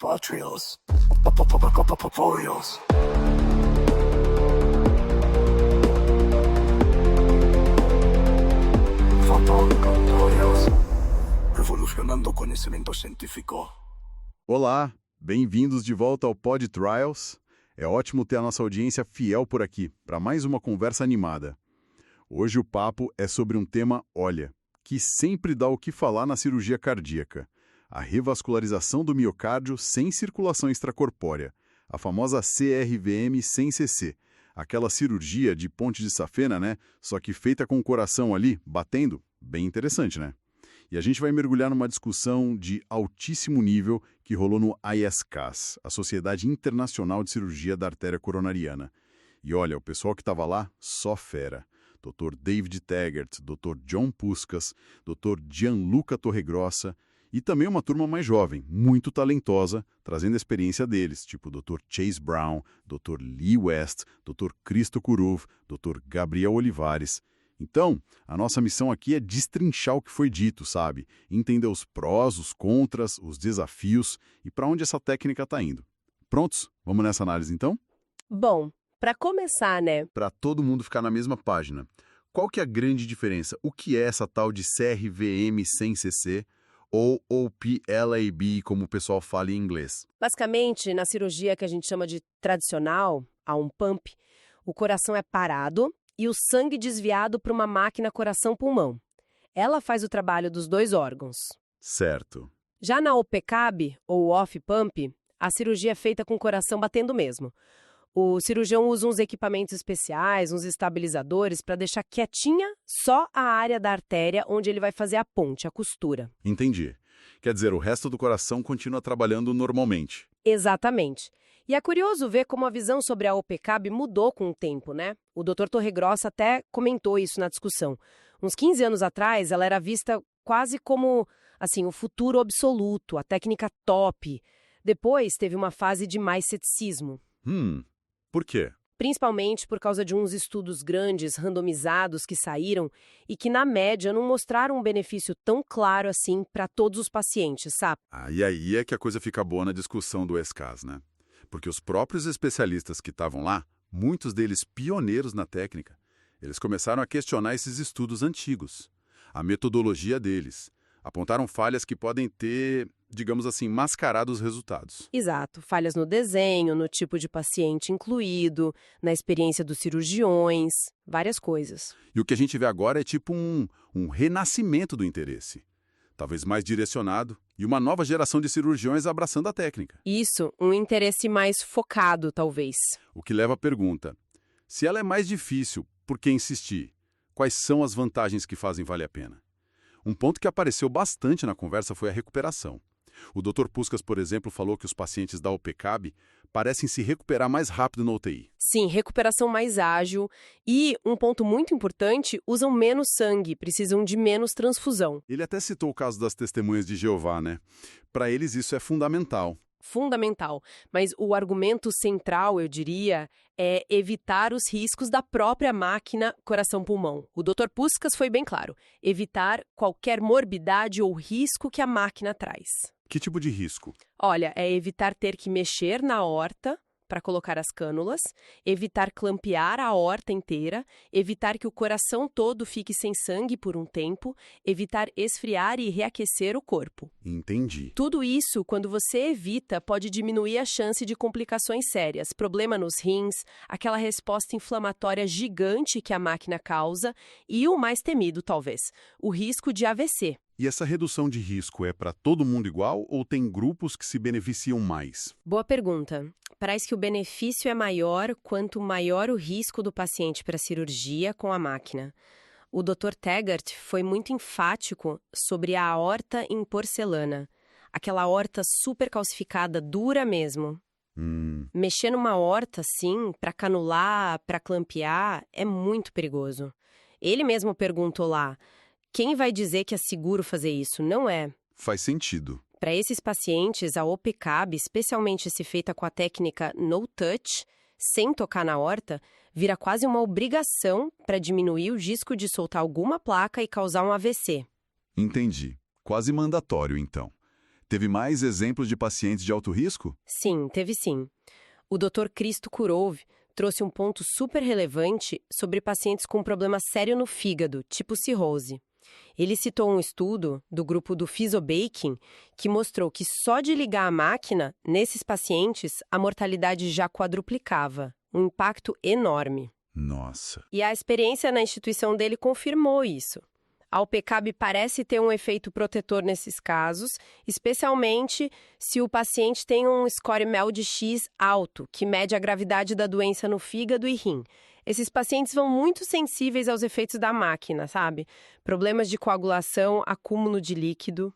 Patrios. Poios. Fotocontorios. Revolucionando o conhecimento científico. Olá, bem-vindos de volta ao Pod Trials. É ótimo ter a nossa audiência fiel por aqui, para mais uma conversa animada. Hoje o papo é sobre um tema, olha, que sempre dá o que falar na cirurgia cardíaca. A revascularização do miocárdio sem circulação extracorpórea, a famosa CRVM sem CC, aquela cirurgia de ponte de safena, né? Só que feita com o coração ali, batendo, bem interessante, né? E a gente vai mergulhar numa discussão de altíssimo nível que rolou no ISCAS, a Sociedade Internacional de Cirurgia da Artéria Coronariana. E olha, o pessoal que estava lá, só fera. Dr. David Taggart, Dr. John Puskas, Dr. Gianluca Torregrossa e também uma turma mais jovem, muito talentosa, trazendo a experiência deles, tipo Dr. Chase Brown, Dr. Lee West, Dr. Cristo Kuruv, Dr. Gabriel Olivares. Então, a nossa missão aqui é destrinchar o que foi dito, sabe? Entender os prós, os contras, os desafios e para onde essa técnica está indo. Prontos? Vamos nessa análise então? Bom, para começar, né? Para todo mundo ficar na mesma página, qual que é a grande diferença? O que é essa tal de CRVM sem CC ou OPLAB, como o pessoal fala em inglês? Basicamente, na cirurgia que a gente chama de tradicional, a um pump, o coração é parado e o sangue desviado para uma máquina coração-pulmão. Ela faz o trabalho dos dois órgãos. Certo. Já na OPCAB, ou off-pump, a cirurgia é feita com o coração batendo mesmo. O cirurgião usa uns equipamentos especiais, uns estabilizadores, para deixar quietinha só a área da artéria onde ele vai fazer a ponte, a costura. Entendi. Quer dizer, o resto do coração continua trabalhando normalmente. Exatamente. E é curioso ver como a visão sobre a OPCAB mudou com o tempo, né? O Dr. Torregrossa até comentou isso na discussão. Uns 15 anos atrás, ela era vista quase como, assim, o futuro absoluto, a técnica top. Depois, teve uma fase de mais ceticismo. Por quê? Principalmente por causa de uns estudos grandes, randomizados, que saíram e que, na média, não mostraram um benefício tão claro assim para todos os pacientes, sabe? E aí é que a coisa fica boa na discussão do ESCAS, né? Porque os próprios especialistas que estavam lá, muitos deles pioneiros na técnica, eles começaram a questionar esses estudos antigos, a metodologia deles. Apontaram falhas que podem ter, digamos assim, mascarado os resultados. Exato. Falhas no desenho, no tipo de paciente incluído, na experiência dos cirurgiões, várias coisas. E o que a gente vê agora é tipo um renascimento do interesse. Talvez mais direcionado, e uma nova geração de cirurgiões abraçando a técnica. Isso, um interesse mais focado, talvez. O que leva à pergunta: se ela é mais difícil, por que insistir? Quais são as vantagens que fazem valer a pena? Um ponto que apareceu bastante na conversa foi a recuperação. O Dr. Puskas, por exemplo, falou que os pacientes da OPCAB parecem se recuperar mais rápido na UTI. Sim, recuperação mais ágil e, um ponto muito importante, usam menos sangue, precisam de menos transfusão. Ele até citou o caso das testemunhas de Jeová, né? Para eles isso é fundamental. Fundamental, mas o argumento central, eu diria, é evitar os riscos da própria máquina coração-pulmão. O Dr. Puskas foi bem claro, evitar qualquer morbidade ou risco que a máquina traz. Que tipo de risco? Olha, é evitar ter que mexer na aorta para colocar as cânulas, evitar clampear a aorta inteira, evitar que o coração todo fique sem sangue por um tempo, evitar esfriar e reaquecer o corpo. Entendi. Tudo isso, quando você evita, pode diminuir a chance de complicações sérias, problema nos rins, aquela resposta inflamatória gigante que a máquina causa e o mais temido, talvez, o risco de AVC. E essa redução de risco é para todo mundo igual ou tem grupos que se beneficiam mais? Boa pergunta. Parece que o benefício é maior quanto maior o risco do paciente para a cirurgia com a máquina. O Dr. Taggart foi muito enfático sobre a aorta em porcelana. Aquela aorta super calcificada, dura mesmo. Mexer numa aorta, assim, para canular, para clampear, é muito perigoso. Ele mesmo perguntou lá: quem vai dizer que é seguro fazer isso? Não é. Faz sentido. Para esses pacientes, a OPCAB, especialmente se feita com a técnica no touch, sem tocar na aorta, vira quase uma obrigação para diminuir o risco de soltar alguma placa e causar um AVC. Entendi. Quase mandatório, então. Teve mais exemplos de pacientes de alto risco? Sim, teve sim. O Dr. Cristo Kurov trouxe um ponto super relevante sobre pacientes com problema sério no fígado, tipo cirrose. Ele citou um estudo do grupo do Fisobaking que mostrou que só de ligar a máquina, nesses pacientes, a mortalidade já quadruplicava. Um impacto enorme. Nossa. E a experiência na instituição dele confirmou isso. A OPCAB parece ter um efeito protetor nesses casos, especialmente se o paciente tem um score MELD-X alto, que mede a gravidade da doença no fígado e rim. Esses pacientes vão muito sensíveis aos efeitos da máquina, sabe? Problemas de coagulação, acúmulo de líquido.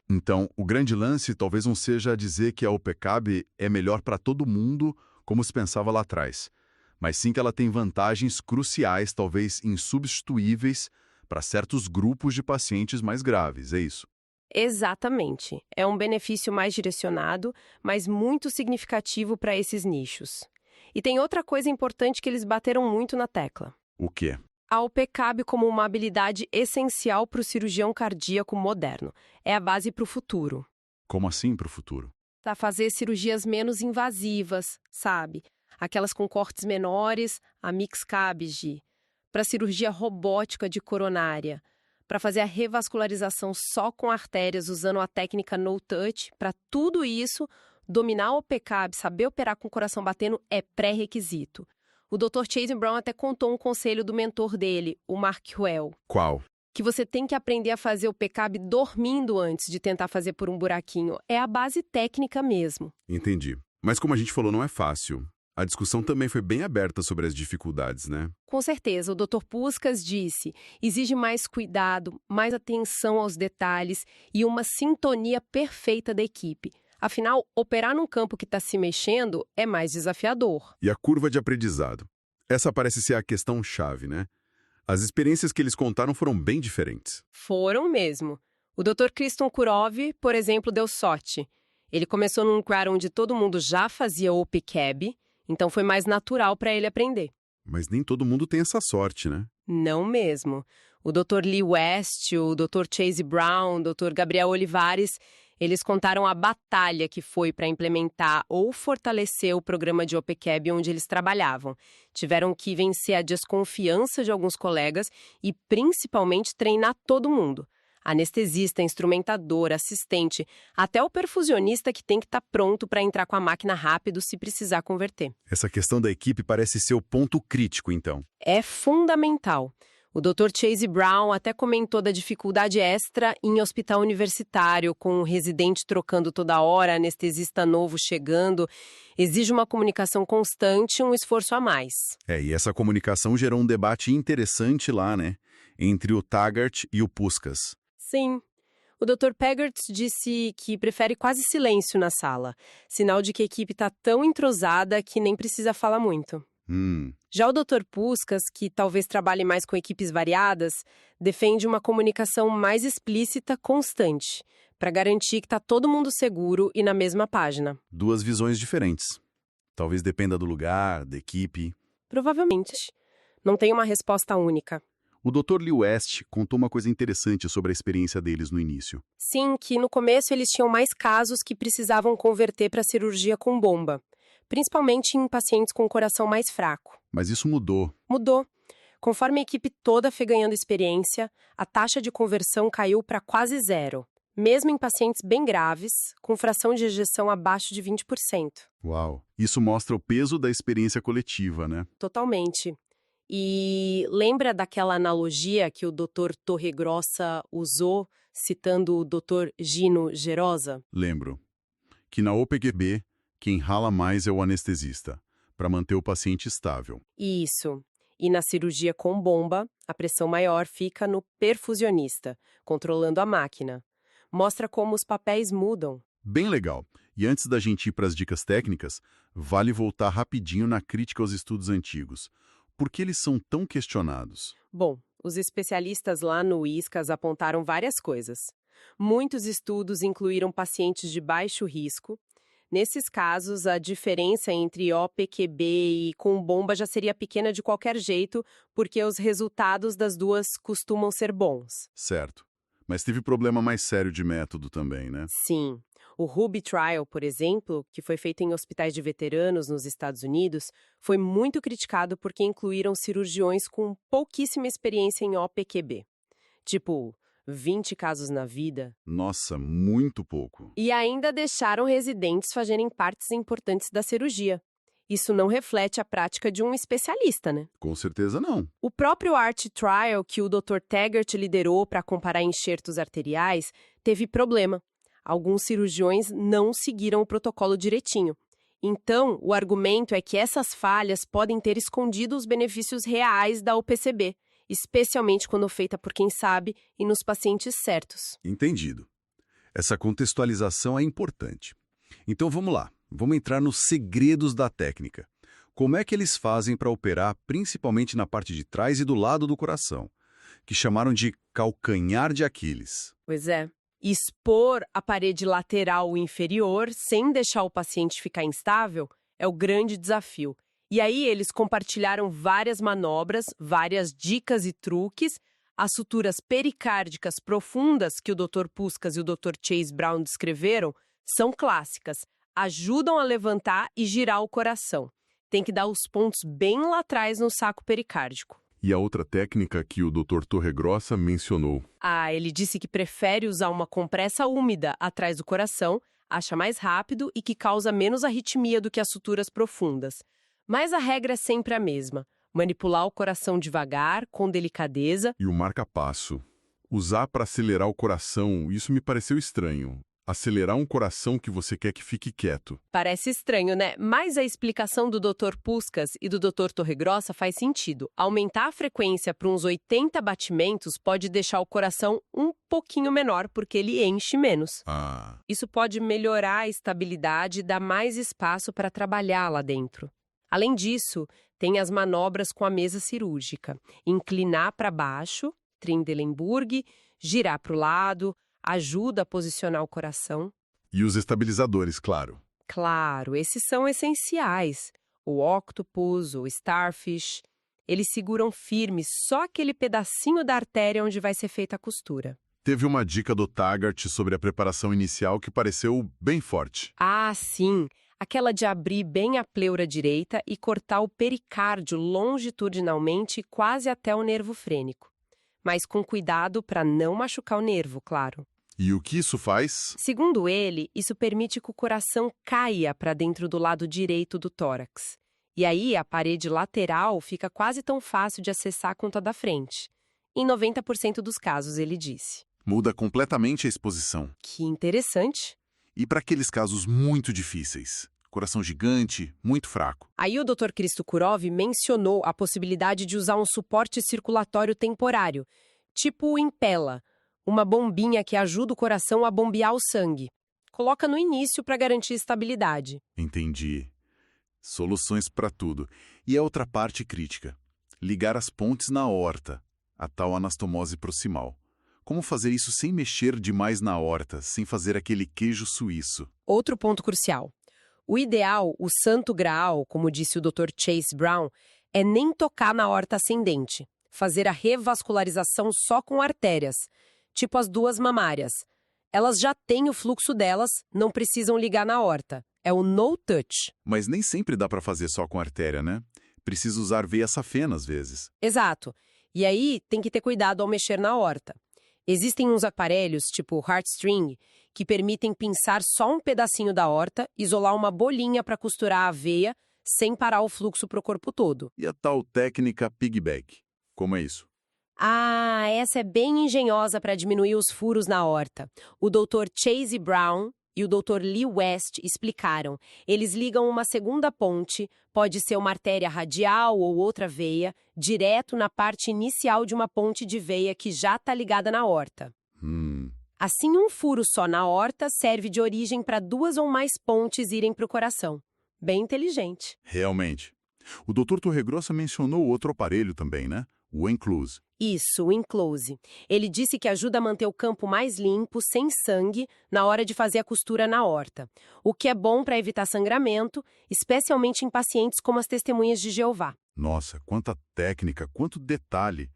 Então, o grande lance talvez não seja dizer que a OPCAB é melhor para todo mundo, como se pensava lá atrás, mas sim que ela tem vantagens cruciais, talvez insubstituíveis, para certos grupos de pacientes mais graves, é isso? Exatamente. É um benefício mais direcionado, mas muito significativo para esses nichos. E tem outra coisa importante que eles bateram muito na tecla. O quê? A OPCAB como uma habilidade essencial para o cirurgião cardíaco moderno. É a base para o futuro. Como assim para o futuro? Para fazer cirurgias menos invasivas, sabe? Aquelas com cortes menores, a Mix-CABG. Para cirurgia robótica de coronária. Para fazer a revascularização só com artérias usando a técnica no-touch. Para tudo isso, dominar o OPCAB, saber operar com o coração batendo é pré-requisito. O Dr. Chase Brown até contou um conselho do mentor dele, o Mark Well. Qual? Que você tem que aprender a fazer o OPCAB dormindo antes de tentar fazer por um buraquinho. É a base técnica mesmo. Entendi. Mas como a gente falou, não é fácil. A discussão também foi bem aberta sobre as dificuldades, né? Com certeza, o Dr. Puskas disse, exige mais cuidado, mais atenção aos detalhes e uma sintonia perfeita da equipe. Afinal, operar num campo que está se mexendo é mais desafiador. E a curva de aprendizado? Essa parece ser a questão-chave, né? As experiências que eles contaram foram bem diferentes. Foram mesmo. O Dr. Kriston Kurov, por exemplo, deu sorte. Ele começou num lugar onde todo mundo já fazia OPCAB, então foi mais natural para ele aprender. Mas nem todo mundo tem essa sorte, né? Não mesmo. O Dr. Lee West, o Dr. Chase Brown, o Dr. Gabriel Olivares, eles contaram a batalha que foi para implementar ou fortalecer o programa de OPCAB onde eles trabalhavam. Tiveram que vencer a desconfiança de alguns colegas e, principalmente, treinar todo mundo. Anestesista, instrumentador, assistente, até o perfusionista que tem que estar pronto para entrar com a máquina rápido se precisar converter. Essa questão da equipe parece ser o ponto crítico, então. É fundamental. O Dr. Chase Brown até comentou da dificuldade extra em hospital universitário, com o residente trocando toda hora, anestesista novo chegando. Exige uma comunicação constante e um esforço a mais. E essa comunicação gerou um debate interessante lá, né? Entre o Taggart e o Puskas. Sim. O Dr. Taggart disse que prefere quase silêncio na sala, sinal de que a equipe está tão entrosada que nem precisa falar muito. Já o Dr. Puskas, que talvez trabalhe mais com equipes variadas, defende uma comunicação mais explícita, constante, para garantir que está todo mundo seguro e na mesma página. Duas visões diferentes. Talvez dependa do lugar, da equipe. Provavelmente. Não tem uma resposta única. O Dr. Lee West contou uma coisa interessante sobre a experiência deles no início. Sim, que no começo eles tinham mais casos que precisavam converter para cirurgia com bomba. Principalmente em pacientes com coração mais fraco. Mas isso mudou. Mudou. Conforme a equipe toda foi ganhando experiência, a taxa de conversão caiu para quase zero, mesmo em pacientes bem graves, com fração de ejeção abaixo de 20%. Uau! Isso mostra o peso da experiência coletiva, né? Totalmente. E lembra daquela analogia que o Dr. Torregrossa usou, citando o Dr. Gino Gerosa? Lembro. Que na OPQB, quem rala mais é o anestesista, para manter o paciente estável. Isso. E na cirurgia com bomba, a pressão maior fica no perfusionista, controlando a máquina. Mostra como os papéis mudam. Bem legal. E antes da gente ir para as dicas técnicas, vale voltar rapidinho na crítica aos estudos antigos. Por que eles são tão questionados? Bom, os especialistas lá no ISCAS apontaram várias coisas. Muitos estudos incluíram pacientes de baixo risco. Nesses casos, a diferença entre OPQB e com bomba já seria pequena de qualquer jeito, porque os resultados das duas costumam ser bons. Certo. Mas teve problema mais sério de método também, né? Sim. O Ruby Trial, por exemplo, que foi feito em hospitais de veteranos nos Estados Unidos, foi muito criticado porque incluíram cirurgiões com pouquíssima experiência em OPQB. Tipo, 20 casos na vida. Nossa, muito pouco. E ainda deixaram residentes fazerem partes importantes da cirurgia. Isso não reflete a prática de um especialista, né? Com certeza não. O próprio ART Trial, que o Dr. Taggart liderou para comparar enxertos arteriais, teve problema. Alguns cirurgiões não seguiram o protocolo direitinho. Então, o argumento é que essas falhas podem ter escondido os benefícios reais da OPCB, especialmente quando feita por quem sabe e nos pacientes certos. Entendido. Essa contextualização é importante. Então vamos lá. Vamos entrar nos segredos da técnica. Como é que eles fazem para operar, principalmente na parte de trás e do lado do coração, que chamaram de calcanhar de Aquiles? Pois é. Expor a parede lateral inferior sem deixar o paciente ficar instável é o grande desafio. E aí eles compartilharam várias manobras, várias dicas e truques. As suturas pericárdicas profundas que o Dr. Puskas e o Dr. Chase Brown descreveram são clássicas. Ajudam a levantar e girar o coração. Tem que dar os pontos bem lá atrás no saco pericárdico. E a outra técnica que o Dr. Torregrossa mencionou. Ele disse que prefere usar uma compressa úmida atrás do coração, acha mais rápido e que causa menos arritmia do que as suturas profundas. Mas a regra é sempre a mesma. Manipular o coração devagar, com delicadeza. E o marca-passo. Usar para acelerar o coração, isso me pareceu estranho. Acelerar um coração que você quer que fique quieto. Parece estranho, né? Mas a explicação do Dr. Puskas e do Dr. Torregrossa faz sentido. Aumentar a frequência para uns 80 batimentos pode deixar o coração um pouquinho menor, porque ele enche menos. Isso pode melhorar a estabilidade e dar mais espaço para trabalhar lá dentro. Além disso, tem as manobras com a mesa cirúrgica. Inclinar para baixo, Trendelenburg, girar para o lado, ajuda a posicionar o coração. E os estabilizadores, claro. Claro, esses são essenciais. O octopus, o starfish, eles seguram firme só aquele pedacinho da artéria onde vai ser feita a costura. Teve uma dica do Taggart sobre a preparação inicial que pareceu bem forte. Sim. Aquela de abrir bem a pleura direita e cortar o pericárdio longitudinalmente quase até o nervo frênico. Mas com cuidado para não machucar o nervo, claro. E o que isso faz? Segundo ele, isso permite que o coração caia para dentro do lado direito do tórax. E aí a parede lateral fica quase tão fácil de acessar quanto a da frente. Em 90% dos casos, ele disse. Muda completamente a exposição. Que interessante. E para aqueles casos muito difíceis? Coração gigante, muito fraco. Aí o Dr. Cristo Kurov mencionou a possibilidade de usar um suporte circulatório temporário, tipo o Impella, uma bombinha que ajuda o coração a bombear o sangue. Coloca no início para garantir estabilidade. Entendi. Soluções para tudo. E a outra parte crítica. Ligar as pontes na aorta, a tal anastomose proximal. Como fazer isso sem mexer demais na aorta, sem fazer aquele queijo suíço? Outro ponto crucial. O ideal, o santo graal, como disse o Dr. Chase Brown, é nem tocar na aorta ascendente, fazer a revascularização só com artérias, tipo as duas mamárias. Elas já têm o fluxo delas, não precisam ligar na aorta. É o no touch. Mas nem sempre dá para fazer só com artéria, né? Precisa usar veia safena às vezes. Exato. E aí tem que ter cuidado ao mexer na aorta. Existem uns aparelhos, tipo o Heartstring, que permitem pinçar só um pedacinho da aorta, isolar uma bolinha para costurar a veia, sem parar o fluxo para o corpo todo. E a tal técnica pigback? Como é isso? Essa é bem engenhosa para diminuir os furos na aorta. O Dr. Chase Brown e o Dr. Lee West explicaram. Eles ligam uma segunda ponte, pode ser uma artéria radial ou outra veia, direto na parte inicial de uma ponte de veia que já está ligada na aorta. Assim, um furo só na aorta serve de origem para 2 ou mais pontes irem para o coração. Bem inteligente. Realmente. O Dr. Torregrossa mencionou outro aparelho também, né? O Enclose. Isso, o Enclose. Ele disse que ajuda a manter o campo mais limpo, sem sangue, na hora de fazer a costura na aorta. O que é bom para evitar sangramento, especialmente em pacientes como as testemunhas de Jeová. Nossa, quanta técnica, quanto detalhe.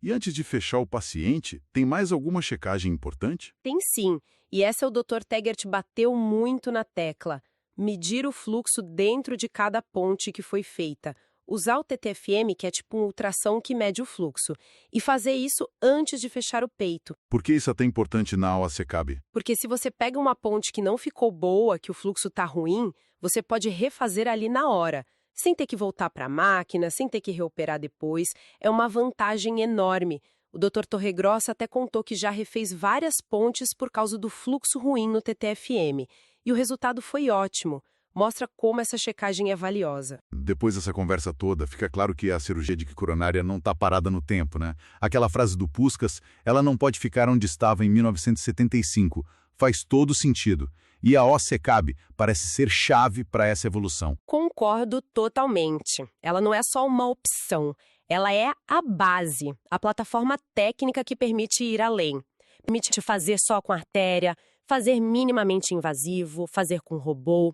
E antes de fechar o paciente, tem mais alguma checagem importante? Tem sim. E essa o Dr. Taggart bateu muito na tecla. Medir o fluxo dentro de cada ponte que foi feita. Usar o TTFM, que é tipo um ultrassom que mede o fluxo. E fazer isso antes de fechar o peito. Por que isso é tão importante na OACCAB? Porque se você pega uma ponte que não ficou boa, que o fluxo tá ruim, você pode refazer ali na hora. Sem ter que voltar para a máquina, sem ter que reoperar depois. É uma vantagem enorme. O Dr. Torregrossa até contou que já refez várias pontes por causa do fluxo ruim no TTFM. E o resultado foi ótimo. Mostra como essa checagem é valiosa. Depois dessa conversa toda, fica claro que a cirurgia de coronária não está parada no tempo, né? Aquela frase do Puskás, ela não pode ficar onde estava em 1975. Faz todo sentido. E a OACCAB parece ser chave para essa evolução. Concordo totalmente. Ela não é só uma opção. Ela é a base, a plataforma técnica que permite ir além. Permite fazer só com artéria, fazer minimamente invasivo, fazer com robô.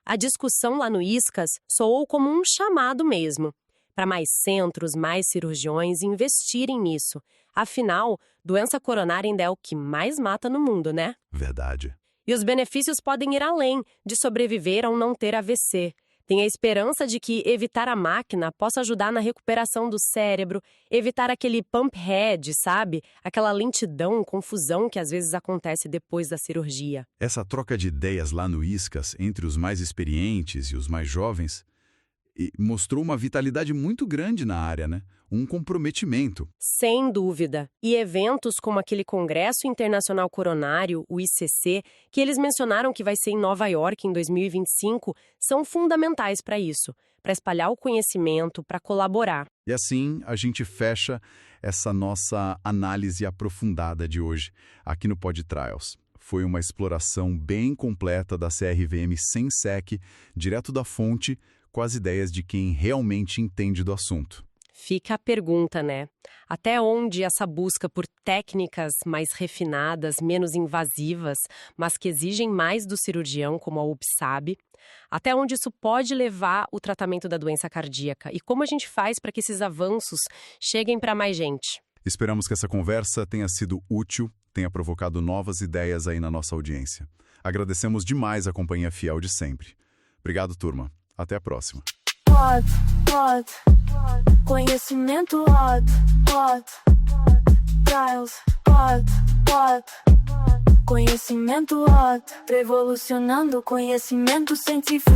A discussão lá no ISCAS soou como um chamado mesmo, para mais centros, mais cirurgiões investirem nisso. Afinal, doença coronária ainda é o que mais mata no mundo, né? Verdade. E os benefícios podem ir além de sobreviver ao não ter AVC. Tem a esperança de que evitar a máquina possa ajudar na recuperação do cérebro, evitar aquele pump head, sabe? Aquela lentidão, confusão que às vezes acontece depois da cirurgia. Essa troca de ideias lá no ISCAS entre os mais experientes e os mais jovens mostrou uma vitalidade muito grande na área, né? Um comprometimento. Sem dúvida. E eventos como aquele Congresso Internacional Coronário, o ICC, que eles mencionaram que vai ser em Nova York em 2025, são fundamentais para isso, para espalhar o conhecimento, para colaborar. E assim a gente fecha essa nossa análise aprofundada de hoje aqui no Pod Trials. Foi uma exploração bem completa da CRVM sem SEC, direto da fonte, com as ideias de quem realmente entende do assunto. Fica a pergunta, né? Até onde essa busca por técnicas mais refinadas, menos invasivas, mas que exigem mais do cirurgião, como a UPSAB, até onde isso pode levar o tratamento da doença cardíaca? E como a gente faz para que esses avanços cheguem para mais gente? Esperamos que essa conversa tenha sido útil, tenha provocado novas ideias aí na nossa audiência. Agradecemos demais a companhia fiel de sempre. Obrigado, turma. Até a próxima. Conhecimento Trials Conhecimento revolucionando conhecimento científico.